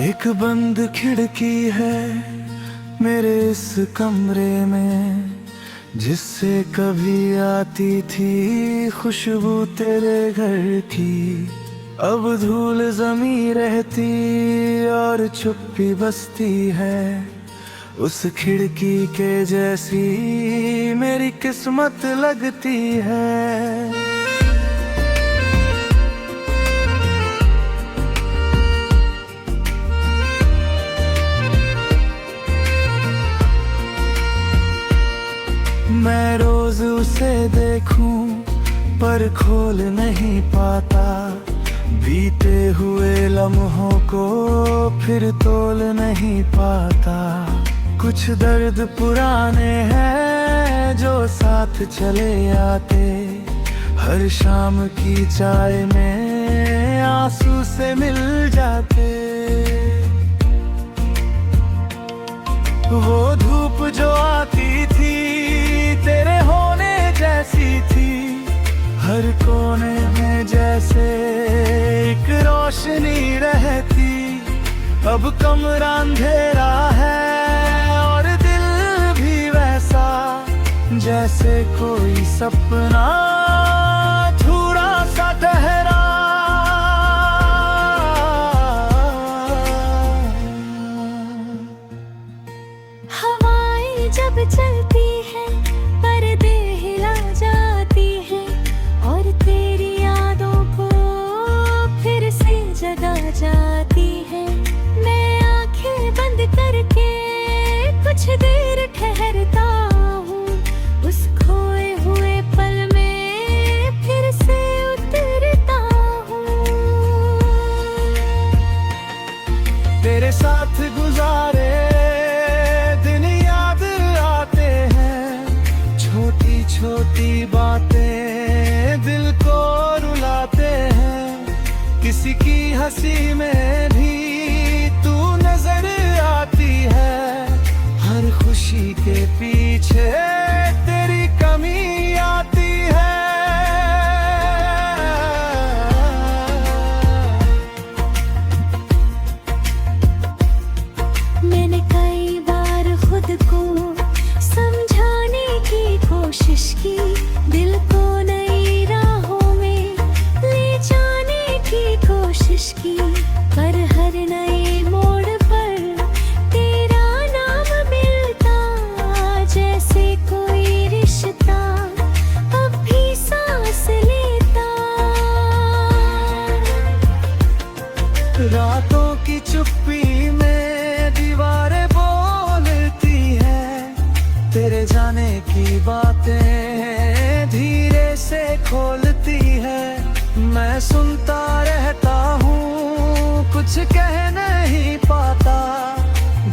एक बंद खिड़की है मेरे इस कमरे में, जिससे कभी आती थी खुशबू तेरे घर की। अब धूल जमी रहती और चुप्पी बसती है, उस खिड़की के जैसी मेरी किस्मत लगती है। मैं रोज उसे देखूं पर खोल नहीं पाता, बीते हुए लम्हों को फिर तोल नहीं पाता। कुछ दर्द पुराने हैं जो साथ चले आते, हर शाम की चाय में आंसू से मिल जाते। वो धूप जो आती थी तेरे होने जैसी थी, हर कोने में जैसे एक रोशनी रहती। अब कमरा अंधेरा है और दिल भी वैसा, जैसे कोई सपना थोड़ा सा ठहरा। हवाएं जब चलती है पर्दे हिला जाती है, और तेरी यादों को फिर से जगा जाती है। मैं आंखें बंद करके कुछ देर ठहरता हूँ, उस खोए हुए पल में फिर से उतरता हूँ। तेरे साथ गुजारे दिन याद आते हैं, छोटी छोटी बातें दिल को रुलाते हैं। किसी की हंसी में भी तू नजर आती है, हर खुशी के पीछे तेरी कमी आती है। मैंने कई बार खुद को समझाने की कोशिश की, दिल को नई राहों में ले जाने की कोशिश की, पर हर नए मोड़ पर तेरा नाम मिलता, जैसे कोई रिश्ता अब भी सांस लेता। रातों की चुप्पी में दीवारें बोलती है, तेरे जाने की बातें धीरे से खोलती है। मैं सुनता रहता हूँ, कुछ कह नहीं पाता,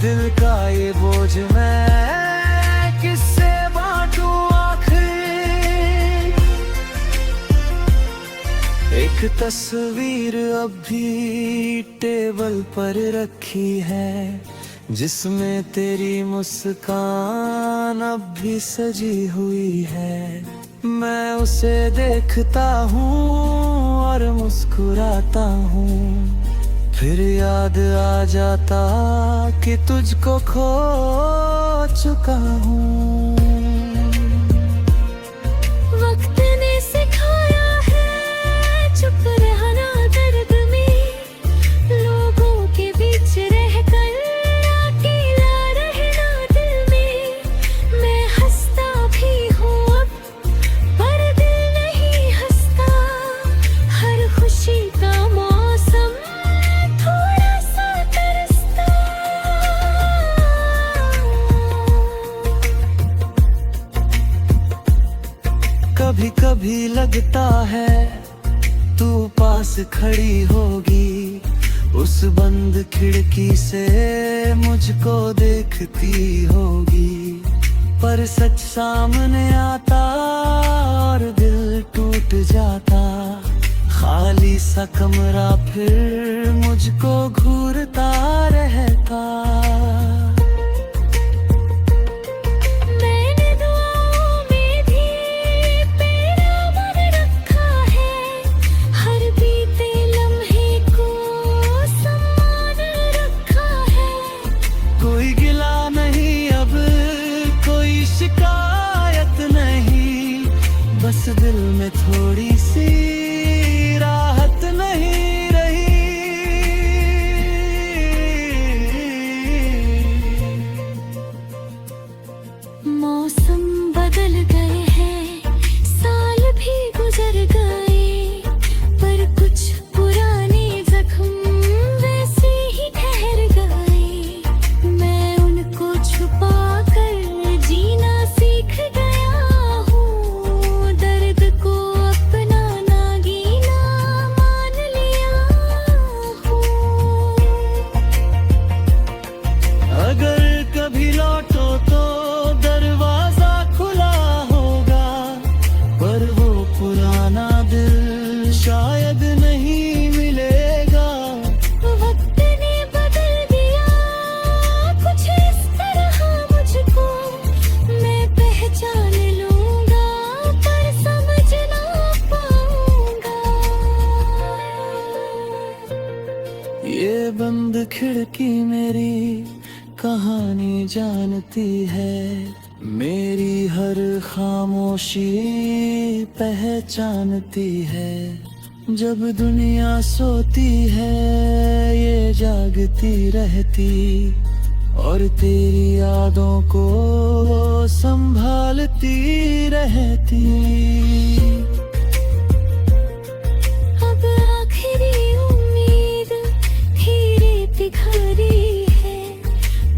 दिल का ये बोझ मैं किससे बांटूं आखिर। एक तस्वीर अब भी टेबल पर रखी है, जिसमें तेरी मुस्कान अब भी सजी हुई है। मैं उसे देखता हूँ और मुस्कुराता हूँ, फिर याद आ जाता कि तुझको खो चुका हूँ। वक्त ने सिखाया है चुप रहना दर्द में, लोगों के बीच रहकर अकेला रहना दिल में। मैं हंसता भी हूँ अब पर दिल नहीं हंसता, हर खुशी का मौसम थोड़ा सा तरसता। कभी कभी लगता है तू पास खड़ी होगी, उस बंद खिड़की से मुझको देखती होगी। पर सच सामने आता और दिल टूट जाता, खाली सा कमरा फिर मुझको घूरता रहता। मैंने दुआओं में भी तेरा मन रखा है, हर बीते लम्हे को सम्मान रखा की मेरी कहानी जानती है, मेरी हर खामोशी पहचानती है। जब दुनिया सोती है ये जागती रहती, और तेरी यादों को संभालती रहती। अब आखिरी उम्मीद धीरे पिघली है,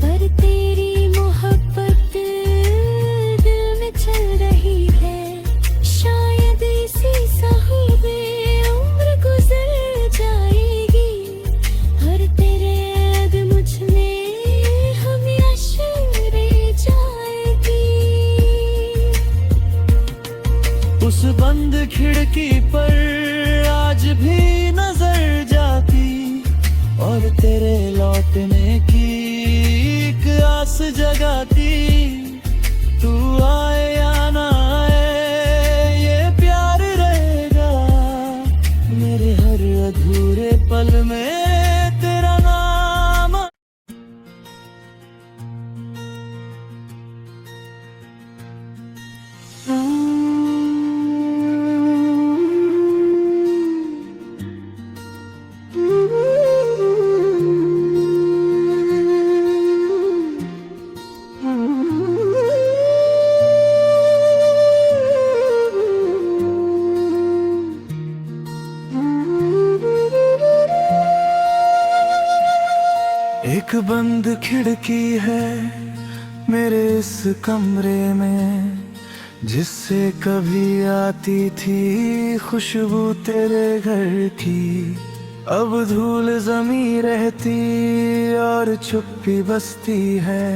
पर तेरी मोहब्बत दिल में चल रही है। शायद इसी साहुबे उम्र गुजर जाएगी, और तेरे याद मुझ में हमेशा रह जाएगी। उस बंद खिड़की पर आज भी नजर जाती, और तेरे लौटने की एक आस जगाती। तू आए या ना आए ये प्यार रहेगा, मेरे हर अधूरे पल में तेरा नाम। एक बंद खिड़की है मेरे इस कमरे में, जिससे कभी आती थी खुशबू तेरे घर की। अब धूल जमी रहती और चुप्पी बसती है,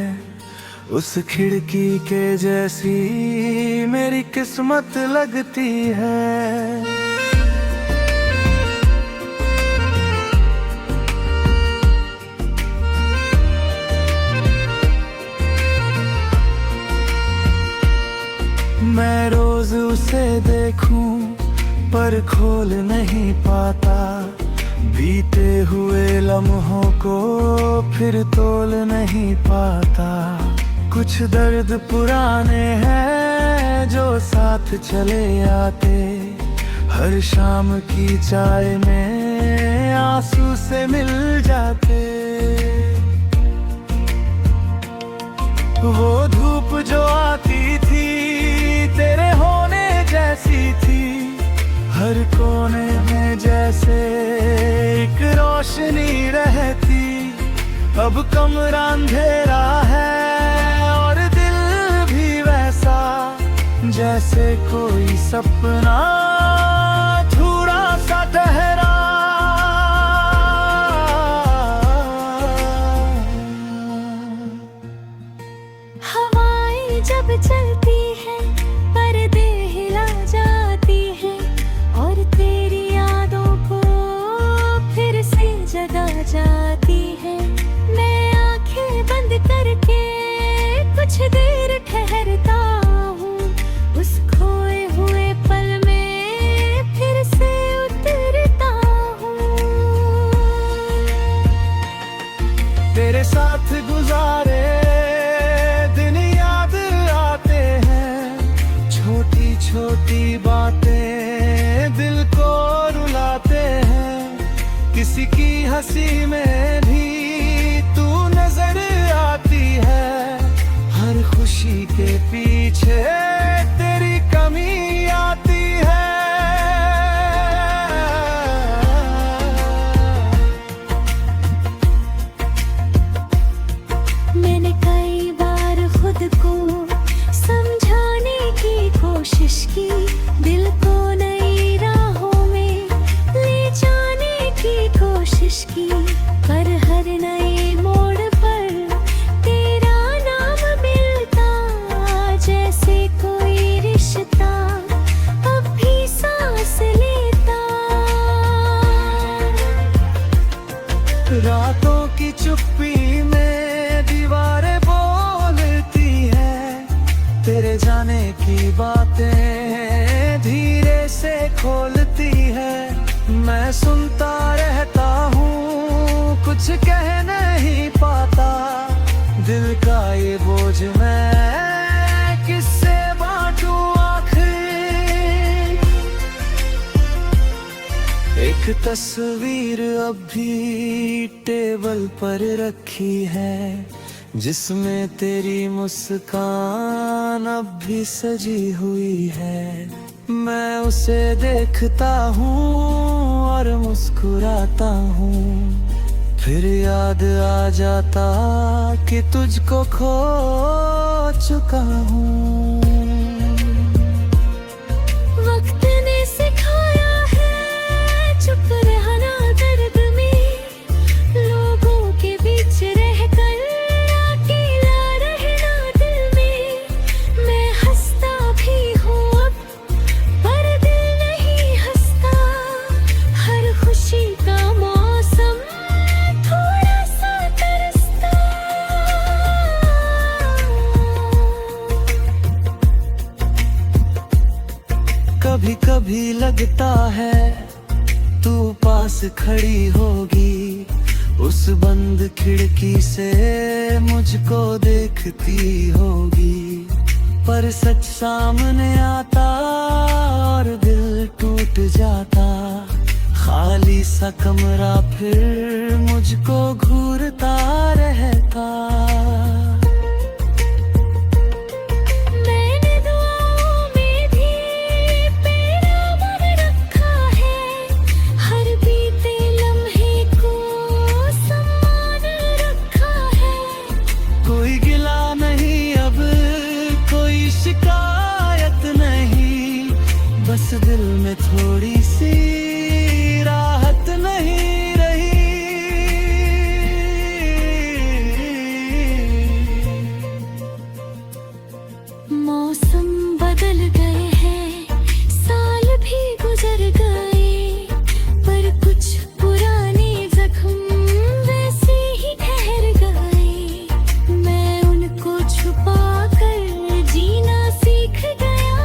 उस खिड़की के जैसी मेरी किस्मत लगती है। मैं रोज उसे देखूं पर खोल नहीं पाता, बीते हुए लम्हों को फिर तोल नहीं पाता। कुछ दर्द पुराने हैं जो साथ चले आते, हर शाम की चाय में आंसू से मिल जाते। वो धूप जो आती थी तेरे होने जैसी थी, हर कोने में जैसे एक रोशनी रहती। अब कमरा अंधेरा है और दिल भी वैसा, जैसे कोई सपना अधूरा सा ठहरा। हवाएं जब चलती है पर्दे हिला जाती है, और तेरी यादों को फिर से जगा जाती है। मैं आंखें बंद करके कुछ देर ठहरता हूँ, उस खोए हुए पल में फिर से उतरता हूँ। तेरे साथ गुजारे दिन याद आते हैं, छोटी छोटी बातें दिल को रुलाते हैं। किसी की हंसी में भी तू नजर आती है, हर खुशी के पीछे तेरी कमी आती है। मैंने कई बार खुद को समझाने की कोशिश की, दिल को नई राहों में ले जाने की कोशिश की, पर हर नए मोड़ पर तेरा नाम मिलता, जैसे कोई रिश्ता अब भी सांस लेता। रातों की चुप्पी में दीवारें बोलती है, तेरे जाने की बातें धीरे से खोलती है। मैं सुनता रहता हूँ कुछ कह नहीं दिल का ये बोझ मैं किससे बांटूं आखिर। एक तस्वीर अब भी टेबल पर रखी है, जिसमें तेरी मुस्कान अब भी सजी हुई है। मैं उसे देखता हूँ और मुस्कुराता हूँ, फिर याद आ जाता कि तुझको खो चुका हूँ। वक्त ने सिखाया है चुप रहना दर्द में, लोगों के बीच रहकर अकेला रहना दिल में। मैं हंसता भी हूँ अब पर दिल नहीं हंसता, हर खुशी का मौसम थोड़ा सा तरसता। कभी कभी लगता है तू पास खड़ी होगी, उस बंद खिड़की से मुझको देखती होगी। पर सच सामने आता और दिल टूट जाता, खाली सा कमरा फिर मुझको घूरता रहता। मैंने दुआओं में भी तेरा मन रखा है, हर बीते लम्हे को सम्मान रखा है। कोई गिला नहीं अब, कोई शिकायत नहीं, बस दिल में थोड़ी सी राहत नहीं रही। मौसम बदल गए हैं, साल भी गुजर गए, पर कुछ पुराने जख्म वैसे ही ठहर गए। मैं उनको छुपा कर जीना सीख गया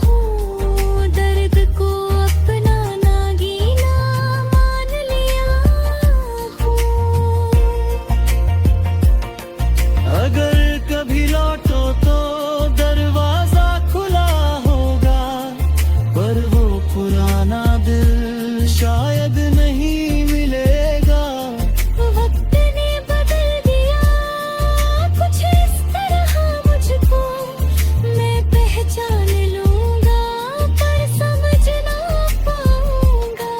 हूँ, दर्द को अपनाना गीना मान लिया हूँ। अगर कभी लौटो तो दरवाजा खुला होगा, पर वो पुराना दिल शायद नहीं मिलेगा। वक्त ने बदल दिया कुछ इस तरह मुझको, मैं पहचान लूंगा पर समझ ना पाऊंगा।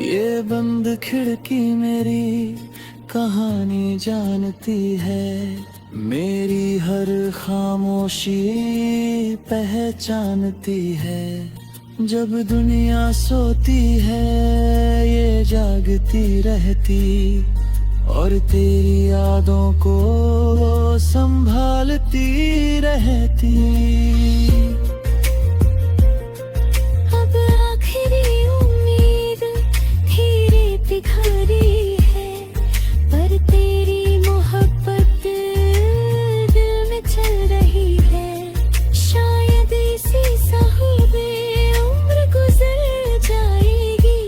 ये बंद खिड़की मेरी कहानी जानती है, मेरी हर खामोशी पहचानती है। जब दुनिया सोती है ये जागती रहती, और तेरी यादों को संभालती रहती। अब आखिरी उम्मीद धीरे पिघली है, पर तेरी मोहब्बत दिल में चल रही है। शायद इसी साहिबे उम्र गुजर जाएगी,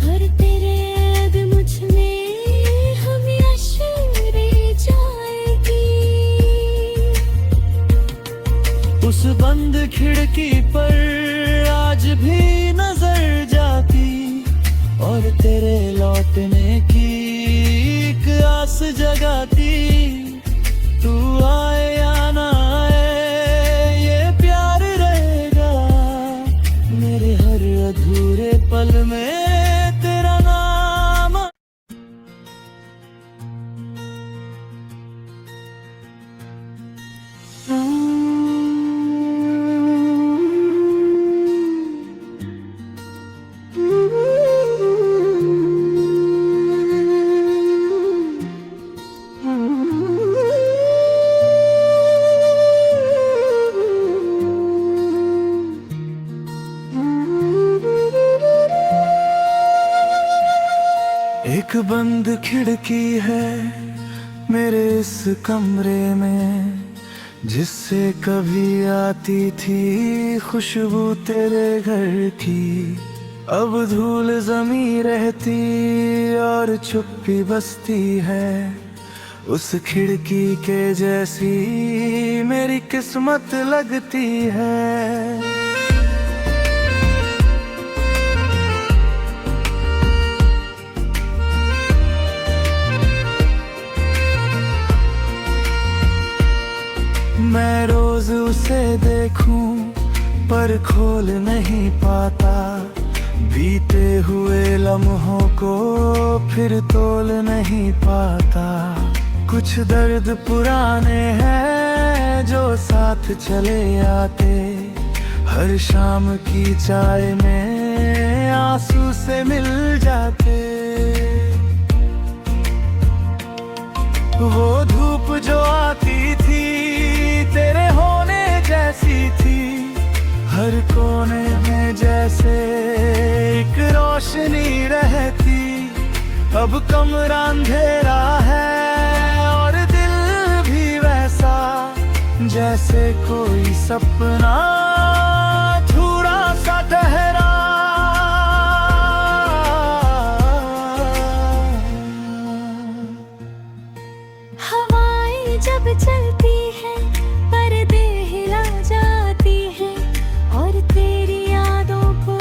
और तेरे याद मुझ में हमेशा रह जाएगी। उस बंद खिड़की पर आज भी नजर जाती, और तेरे लौटने की एक आस जगाती। तू आए या ना आए ये प्यार रहेगा, मेरे हर अधूरे पल में तेरा नाम। एक बंद खिड़की है मेरे इस कमरे में, जिससे कभी आती थी खुशबू तेरे घर की। अब धूल जमी रहती और चुप्पी बसती है, उस खिड़की के जैसी मेरी किस्मत लगती है। मैं रोज उसे देखूं पर खोल नहीं पाता, बीते हुए लम्हों को फिर तोल नहीं पाता। कुछ दर्द पुराने हैं जो साथ चले आते, हर शाम की चाय में आंसू से मिल जाते। वो धूप जो आती थी तेरे होने जैसी थी, हर कोने में जैसे एक रोशनी रहती। अब कमरा अंधेरा है और दिल भी वैसा, जैसे कोई सपना थोड़ा सा ठहरा। हवाएं जब चलती है पर्दे हिला जाती है, और तेरी यादों को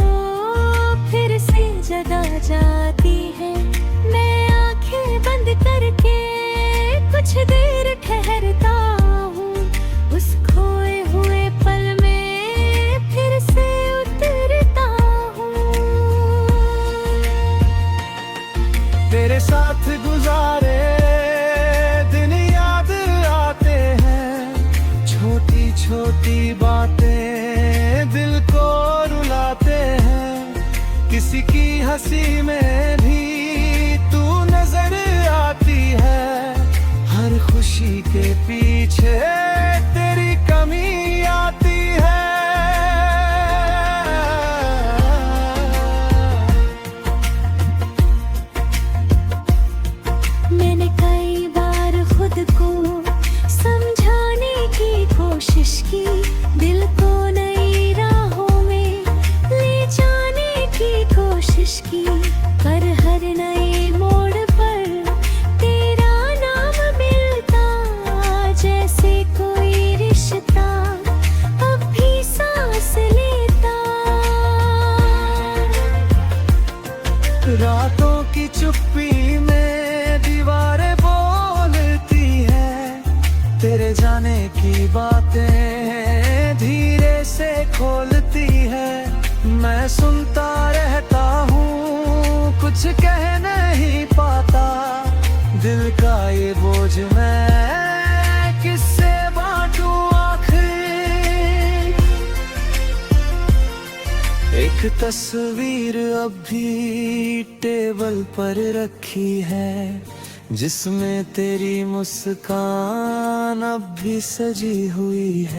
फिर से जगा जाती है। मैं आंखें बंद करके कुछ देर ठहरता हूँ, उस खोए हुए पल में फिर से उतरता हूँ। तेरे साथ गुजारे दिन याद आते हैं, छोटी छोटी बातें दिल को रुलाते हैं। किसी की हंसी में भी तू नजर आती है, हर खुशी के पीछे तेरी कमी आती है। मैंने कई बार खुद को समझाने की कोशिश की, दिल को नई राहों में ले जाने की कोशिश की, पर हर नए मोड़ पर तेरा नाम मिलता, जैसे कोई रिश्ता अब भी सांस लेता। रातों की चुप्पी में दीवारें बोलती है, तेरे जाने की बातें धीरे से खोलती है। मैं सुनता रहता हूँ, कुछ कह नहीं पाता, दिल का ये बोझ मैं किससे बांटूं आखिर। एक तस्वीर अब भी टेबल पर रखी है, जिसमें तेरी मुस्कान अब भी सजी हुई है।